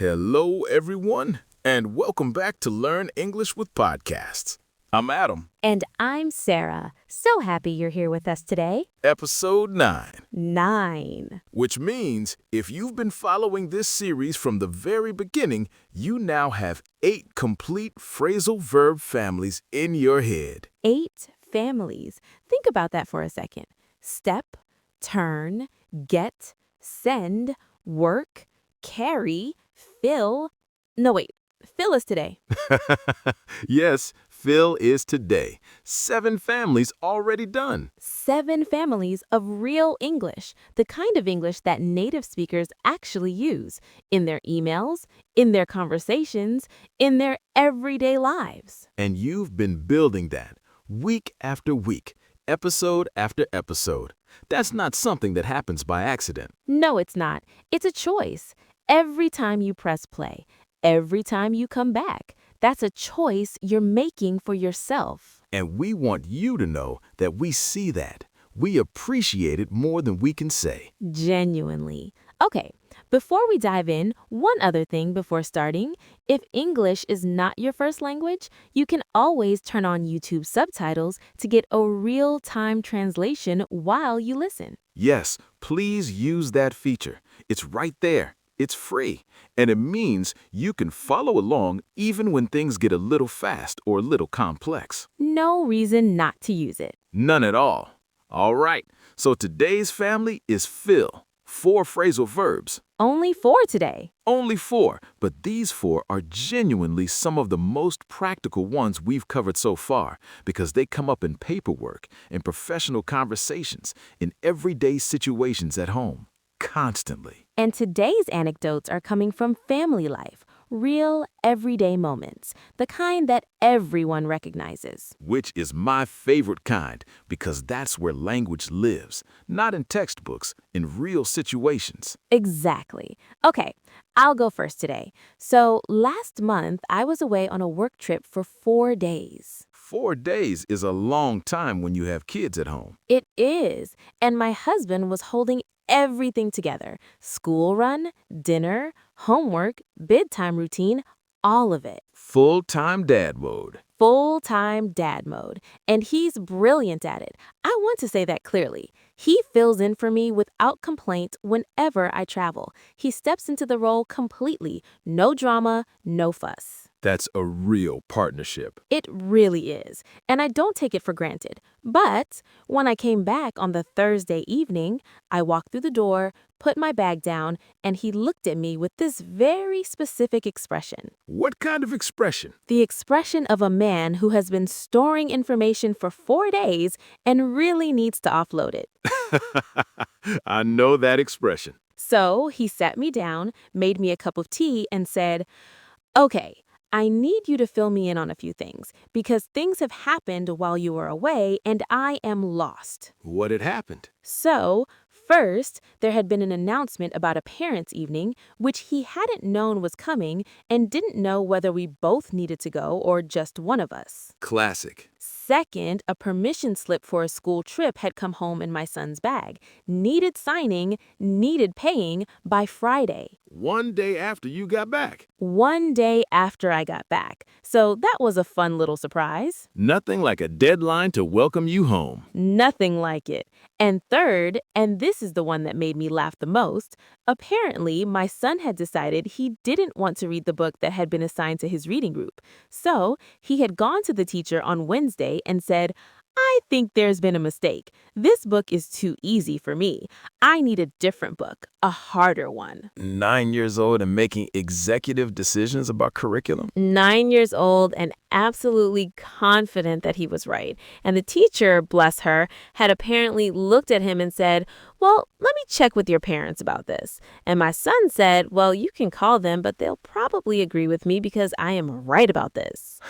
Hello, everyone, and welcome back to Learn English with Podcasts. I'm Adam. And I'm Sarah. So happy you're here with us today. Episode 9. 9. Which means if you've been following this series from the very beginning, you now have 8 complete phrasal verb families in your head. 8 families. Think about that for a second. Step, turn, get, send, work, carry, fill. No, wait. Fill is today. Yes, fill is today. 7 families already done. 7 families of real English, the kind of English that native speakers actually use in their emails, in their conversations, in their everyday lives. And you've been building that week after week, episode after episode. That's not something that happens by accident. No, it's not. It's a choice. Every time you press play, every time you come back, that's a choice you're making for yourself. And we want you to know that we see that. We appreciate it more than we can say. Genuinely. Okay, before we dive in, one other thing before starting. If English is not your first language, you can always turn on YouTube subtitles to get a real-time translation while you listen. Yes, please use that feature. It's right there. It's free, and it means you can follow along even when things get a little fast or a little complex. No reason not to use it. None at all. All right, so today's family is fill. 4 phrasal verbs. Only 4 today. Only 4, but these 4 are genuinely some of the most practical ones we've covered so far because they come up in paperwork, in professional conversations, in everyday situations at home. Constantly. And today's anecdotes are coming from family life, real everyday moments, the kind that everyone recognizes. Which is my favorite kind because that's where language lives, not in textbooks, in real situations. Exactly. Okay, I'll go first today. So last month, I was away on a work trip for 4 days. 4 days is a long time when you have kids at home. It is. And my husband was holding everything together. School run, dinner, homework, bedtime routine, all of it. Full-time dad mode. Full-time dad mode. And he's brilliant at it. I want to say that clearly. He fills in for me without complaint whenever I travel. He steps into the role completely. No drama, no fuss. That's a real partnership. It really is, and I don't take it for granted. But when I came back on the Thursday evening, I walked through the door, put my bag down, and he looked at me with this very specific expression. What kind of expression? The expression of a man who has been storing information for 4 days and really needs to offload it. I know that expression. So he sat me down, made me a cup of tea, and said, "Okay, I need you to fill me in on a few things because things have happened while you were away and I am lost." What had happened? So, first, there had been an announcement about a parents' evening, which he hadn't known was coming and didn't know whether we both needed to go or just one of us. Classic. Second, a permission slip for a school trip had come home in my son's bag. Needed signing, needed paying by Friday. 1 day after you got back. 1 day after I got back. So that was a fun little surprise. Nothing like a deadline to welcome you home. Nothing like it. And third, and this is the one that made me laugh the most, apparently my son had decided he didn't want to read the book that had been assigned to his reading group. So he had gone to the teacher on Wednesday and said, "I think there's been a mistake. This book is too easy for me. I need a different book, a harder one." 9 years old and making executive decisions about curriculum? 9 years old and absolutely confident that he was right. And the teacher, bless her, had apparently looked at him and said, "Well, let me check with your parents about this." And my son said, "Well, you can call them, but they'll probably agree with me because I am right about this."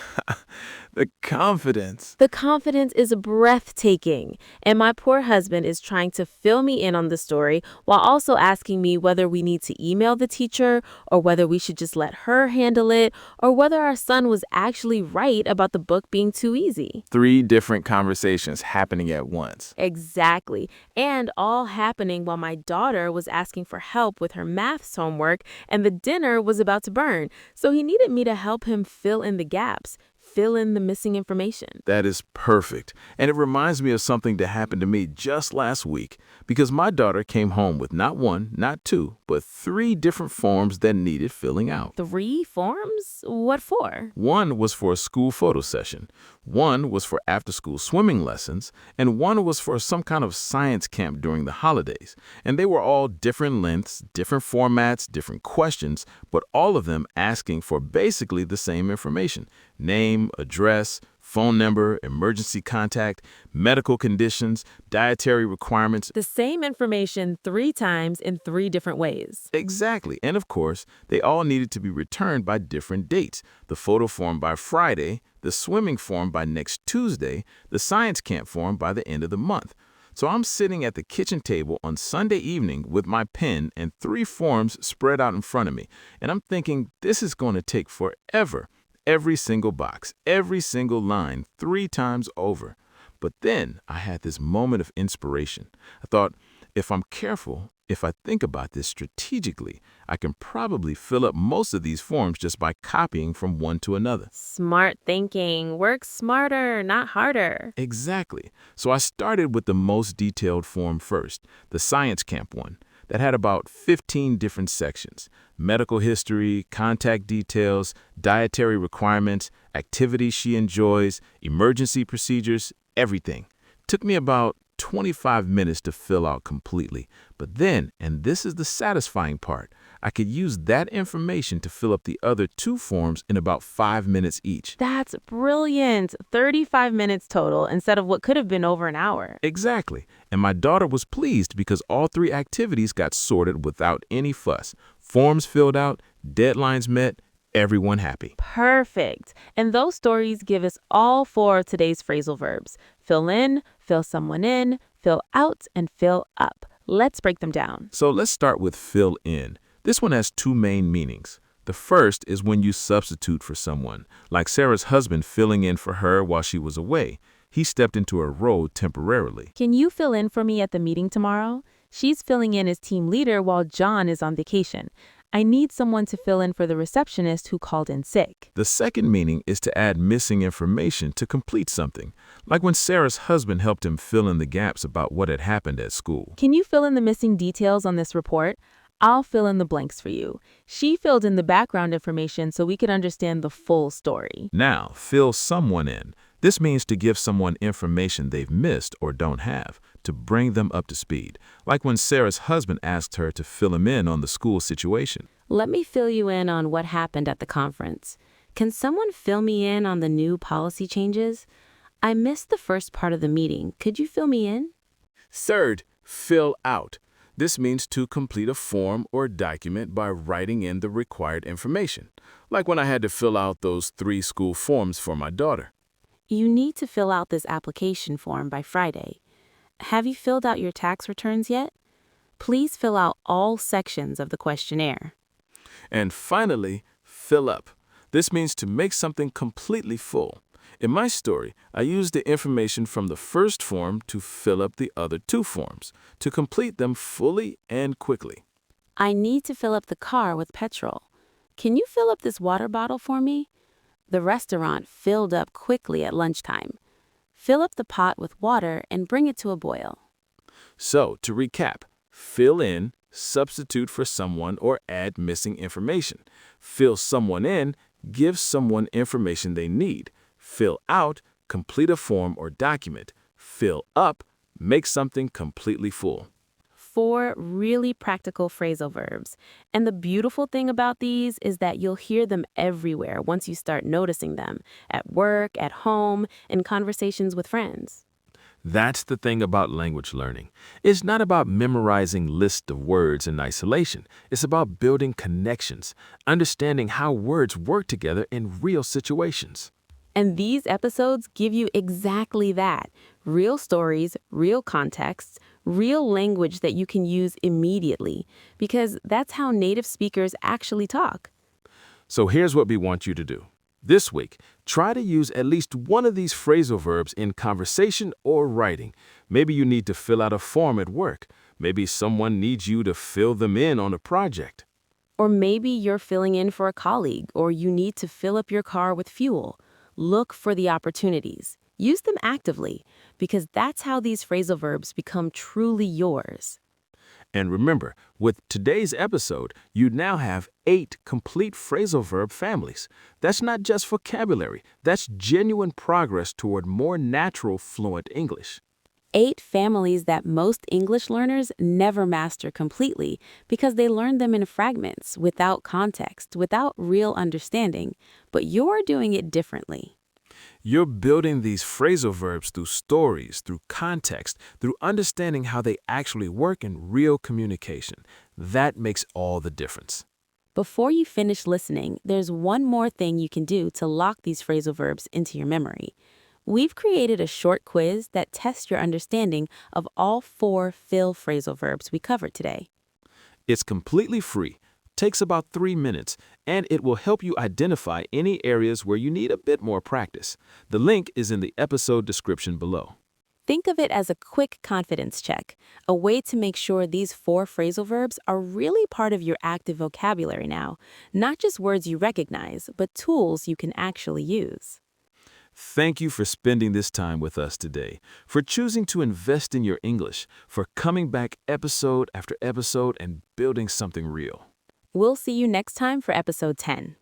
The confidence. The confidence is breathtaking. And my poor husband is trying to fill me in on the story while also asking me whether we need to email the teacher or whether we should just let her handle it or whether our son was actually right about the book being too easy. 3 different conversations happening at once. Exactly. And all happening while my daughter was asking for help with her maths homework and the dinner was about to burn. So he needed me to help him fill in the gaps, fill in the missing information. That is perfect. And it reminds me of something that happened to me just last week because my daughter came home with not one, not two, but 3 different forms that needed filling out. 3 forms? What for? One was for a school photo session, one was for after-school swimming lessons, and one was for some kind of science camp during the holidays. And they were all different lengths, different formats, different questions, but all of them asking for basically the same information: name, address, phone number, emergency contact, medical conditions, dietary requirements. The same information 3 times in 3 different ways. Exactly. And of course, they all needed to be returned by different dates. The photo form by Friday, the swimming form by next Tuesday, the science camp form by the end of the month. So I'm sitting at the kitchen table on Sunday evening with my pen and 3 forms spread out in front of me. And I'm thinking, this is going to take forever. Every single box, every single line, 3 times over. But then I had this moment of inspiration. I thought, if I'm careful, if I think about this strategically, I can probably fill up most of these forms just by copying from one to another. Smart thinking. Work smarter, not harder. Exactly. So I started with the most detailed form first, the science camp one, that had about 15 different sections: medical history, contact details, dietary requirements, activities she enjoys, emergency procedures, everything. Took me about 25 minutes to fill out completely. But then, and this is the satisfying part, I could use that information to fill up the other 2 forms in about 5 minutes each. That's brilliant. 35 minutes total instead of what could have been over an hour. Exactly. And my daughter was pleased because all 3 activities got sorted without any fuss. Forms filled out, deadlines met, everyone happy. Perfect. And those stories give us all 4 of today's phrasal verbs: fill in, fill someone in, fill out, and fill up. Let's break them down. So let's start with fill in. This one has 2 main meanings. The first is when you substitute for someone, like Sarah's husband filling in for her while she was away. He stepped into her role temporarily. Can you fill in for me at the meeting tomorrow? She's filling in as team leader while John is on vacation. I need someone to fill in for the receptionist who called in sick. The second meaning is to add missing information to complete something, like when Sarah's husband helped him fill in the gaps about what had happened at school. Can you fill in the missing details on this report? I'll fill in the blanks for you. She filled in the background information so we could understand the full story. Now, fill someone in. This means to give someone information they've missed or don't have, to bring them up to speed, like when Sarah's husband asked her to fill him in on the school situation. Let me fill you in on what happened at the conference. Can someone fill me in on the new policy changes? I missed the first part of the meeting. Could you fill me in? Third, fill out. This means to complete a form or document by writing in the required information, like when I had to fill out those 3 school forms for my daughter. You need to fill out this application form by Friday. Have you filled out your tax returns yet? Please fill out all sections of the questionnaire. And finally, fill up. This means to make something completely full. In my story, I used the information from the first form to fill up the other 2 forms, to complete them fully and quickly. I need to fill up the car with petrol. Can you fill up this water bottle for me? The restaurant filled up quickly at lunchtime. Fill up the pot with water and bring it to a boil. So, to recap, fill in, substitute for someone or add missing information. Fill someone in, give someone information they need. Fill out, complete a form or document. Fill up, make something completely full. 4 really practical phrasal verbs. And the beautiful thing about these is that you'll hear them everywhere once you start noticing them, at work, at home, in conversations with friends. That's the thing about language learning. It's not about memorizing lists of words in isolation. It's about building connections, understanding how words work together in real situations. And these episodes give you exactly that. Real stories, real contexts, real language that you can use immediately, because that's how native speakers actually talk. So here's what we want you to do. This week, try to use at least one of these phrasal verbs in conversation or writing. Maybe you need to fill out a form at work. Maybe someone needs you to fill them in on a project. Or maybe you're filling in for a colleague, or you need to fill up your car with fuel. Look for the opportunities. Use them actively, because that's how these phrasal verbs become truly yours. And remember, with today's episode, you now have 8 complete phrasal verb families. That's not just vocabulary, that's genuine progress toward more natural, fluent English. 8 families that most English learners never master completely because they learn them in fragments, without context, without real understanding. But you're doing it differently. You're building these phrasal verbs through stories, through context, through understanding how they actually work in real communication. That makes all the difference. Before you finish listening, there's one more thing you can do to lock these phrasal verbs into your memory. We've created a short quiz that tests your understanding of all 4 fill phrasal verbs we covered today. It's completely free, takes about 3 minutes, and it will help you identify any areas where you need a bit more practice. The link is in the episode description below. Think of it as a quick confidence check, a way to make sure these 4 phrasal verbs are really part of your active vocabulary now, not just words you recognize, but tools you can actually use. Thank you for spending this time with us today, for choosing to invest in your English, for coming back episode after episode and building something real. We'll see you next time for episode 10.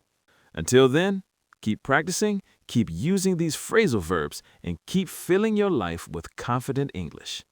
Until then, keep practicing, keep using these phrasal verbs, and keep filling your life with confident English.